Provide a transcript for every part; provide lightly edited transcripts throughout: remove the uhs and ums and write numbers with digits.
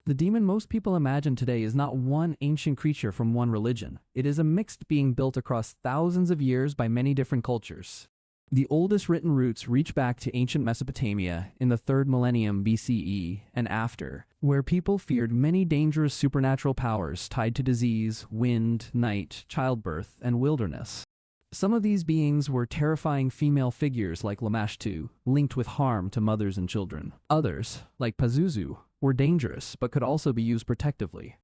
The demon most people imagine today is not one ancient creature from one religion. It is a mixed being built across thousands of years by many different cultures. The oldest written roots reach back to ancient Mesopotamia in the 3rd millennium BCE and after, where people feared many dangerous supernatural powers tied to disease, wind, night, childbirth, and wilderness. Some of these beings were terrifying female figures like Lamashtu, linked with harm to mothers and children. Others, like Pazuzu, were dangerous but could also be used protectively.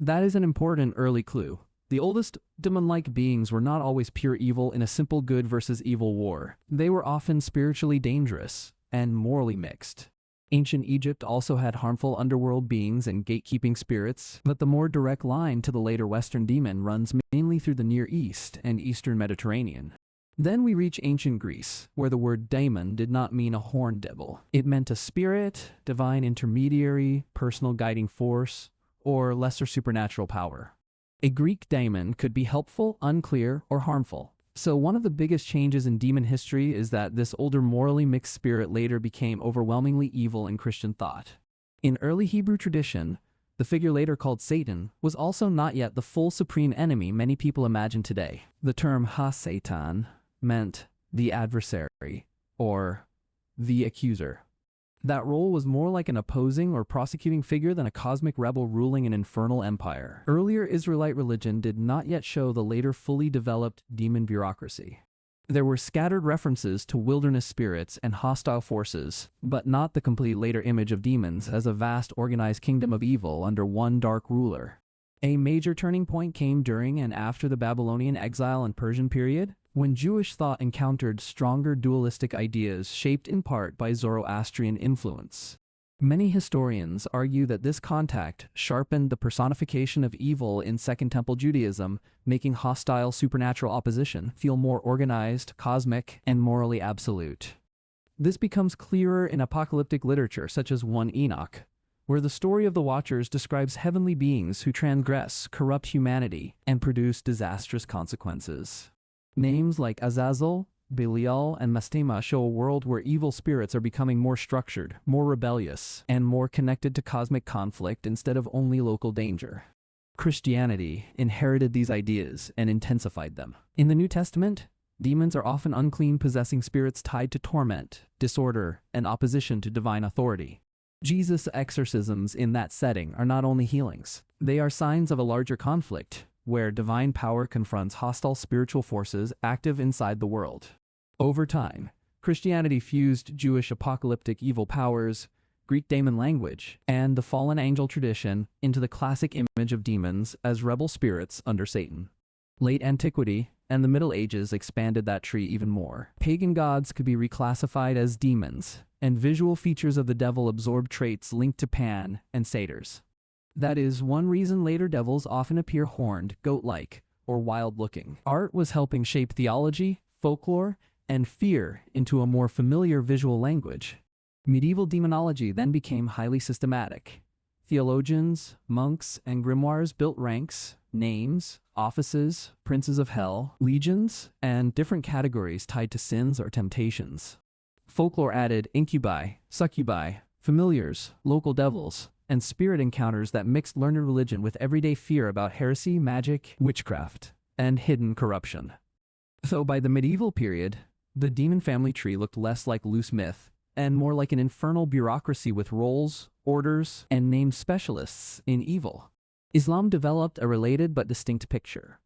That is an important early clue. The oldest demon-like beings were not always pure evil in a simple good versus evil war. They were often spiritually dangerous and morally mixed. Ancient Egypt also had harmful underworld beings and gatekeeping spirits, but the more direct line to the later Western demon runs mainly through the Near East and Eastern Mediterranean. Then we reach ancient Greece, where the word daemon did not mean a horned devil. It meant a spirit, divine intermediary, personal guiding force, or lesser supernatural power. A Greek daemon could be helpful, unclear, or harmful. So one of the biggest changes in demon history is that this older morally mixed spirit later became overwhelmingly evil in Christian thought. In early Hebrew tradition, the figure later called Satan was also not yet the full supreme enemy many people imagine today. The term ha-Satan meant the adversary, or the accuser. That role was more like an opposing or prosecuting figure than a cosmic rebel ruling an infernal empire. Earlier Israelite religion did not yet show the later fully developed demon bureaucracy. There were scattered references to wilderness spirits and hostile forces, but not the complete later image of demons as a vast organized kingdom of evil under one dark ruler. A major turning point came during and after the Babylonian exile and Persian period, when Jewish thought encountered stronger dualistic ideas shaped in part by Zoroastrian influence. Many historians argue that this contact sharpened the personification of evil in Second Temple Judaism, making hostile supernatural opposition feel more organized, cosmic, and morally absolute. This becomes clearer in apocalyptic literature such as 1 Enoch, where the story of the Watchers describes heavenly beings who transgress, corrupt humanity, and produce disastrous consequences. Names like Azazel, Belial, and Mastema show a world where evil spirits are becoming more structured, more rebellious, and more connected to cosmic conflict instead of only local danger. Christianity inherited these ideas and intensified them. In the New Testament, demons are often unclean possessing spirits tied to torment, disorder, and opposition to divine authority. Jesus' exorcisms in that setting are not only healings, they are signs of a larger conflict, where divine power confronts hostile spiritual forces active inside the world. Over time, Christianity fused Jewish apocalyptic evil powers, Greek daemon language, and the fallen angel tradition into the classic image of demons as rebel spirits under Satan. Late antiquity and the Middle Ages expanded that tree even more. Pagan gods could be reclassified as demons, and visual features of the devil absorbed traits linked to Pan and satyrs. That is one reason later devils often appear horned, goat-like, or wild-looking. Art was helping shape theology, folklore, and fear into a more familiar visual language. Medieval demonology then became highly systematic. Theologians, monks, and grimoires built ranks, names, offices, princes of hell, legions, and different categories tied to sins or temptations. Folklore added incubi, succubi, familiars, local devils, and spirit encounters that mixed learned religion with everyday fear about heresy, magic, witchcraft, and hidden corruption. So by the medieval period, the demon family tree looked less like loose myth and more like an infernal bureaucracy with roles, orders, and named specialists in evil. Islam developed a related but distinct picture.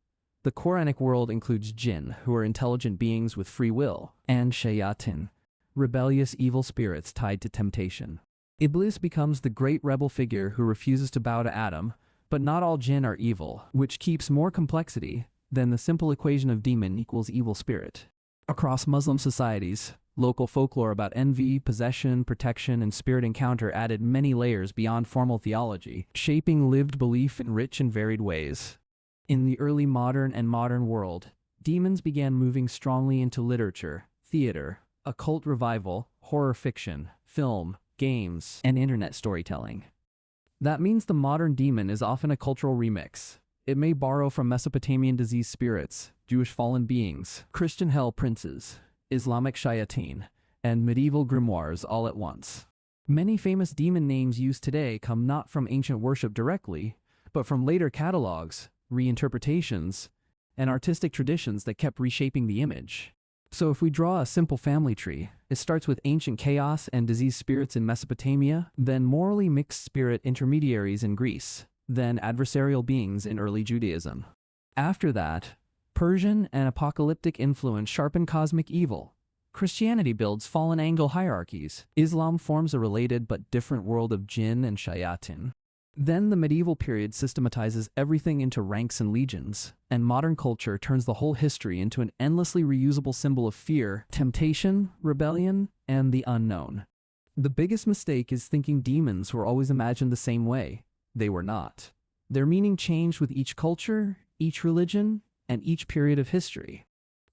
The Quranic world includes jinn, who are intelligent beings with free will, and shayatin, rebellious evil spirits tied to temptation. Iblis becomes the great rebel figure who refuses to bow to Adam, but not all jinn are evil, which keeps more complexity than the simple equation of demon equals evil spirit. Across Muslim societies, local folklore about envy, possession, protection, and spirit encounter added many layers beyond formal theology, shaping lived belief in rich and varied ways. In the early modern world, demons began moving strongly into literature, theater, occult revival, horror fiction, film, games, and internet storytelling. That means the modern demon is often a cultural remix. It may borrow from Mesopotamian diseased spirits, Jewish fallen beings, Christian hell princes, Islamic shayateen, and medieval grimoires all at once. Many famous demon names used today come not from ancient worship directly, but from later catalogs, reinterpretations, and artistic traditions that kept reshaping the image. So if we draw a simple family tree, it starts with ancient chaos and disease spirits in Mesopotamia, then morally mixed spirit intermediaries in Greece, then adversarial beings in early Judaism. After that, Persian and apocalyptic influence sharpen cosmic evil. Christianity builds fallen angel hierarchies. Islam forms a related but different world of jinn and shayatin. Then the medieval period systematizes everything into ranks and legions, and modern culture turns the whole history into an endlessly reusable symbol of fear, temptation, rebellion, and the unknown. The biggest mistake is thinking demons were always imagined the same way. They were not. Their meaning changed with each culture, each religion, and each period of history.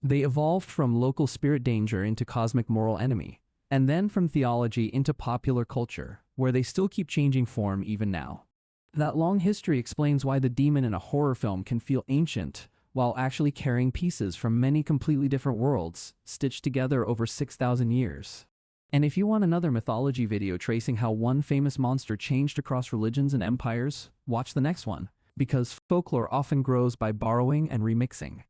They evolved from local spirit danger into cosmic moral enemy, and then from theology into popular culture, where they still keep changing form even now. That long history explains why the demon in a horror film can feel ancient, while actually carrying pieces from many completely different worlds, stitched together over 6,000 years. And if you want another mythology video tracing how one famous monster changed across religions and empires, watch the next one, because folklore often grows by borrowing and remixing.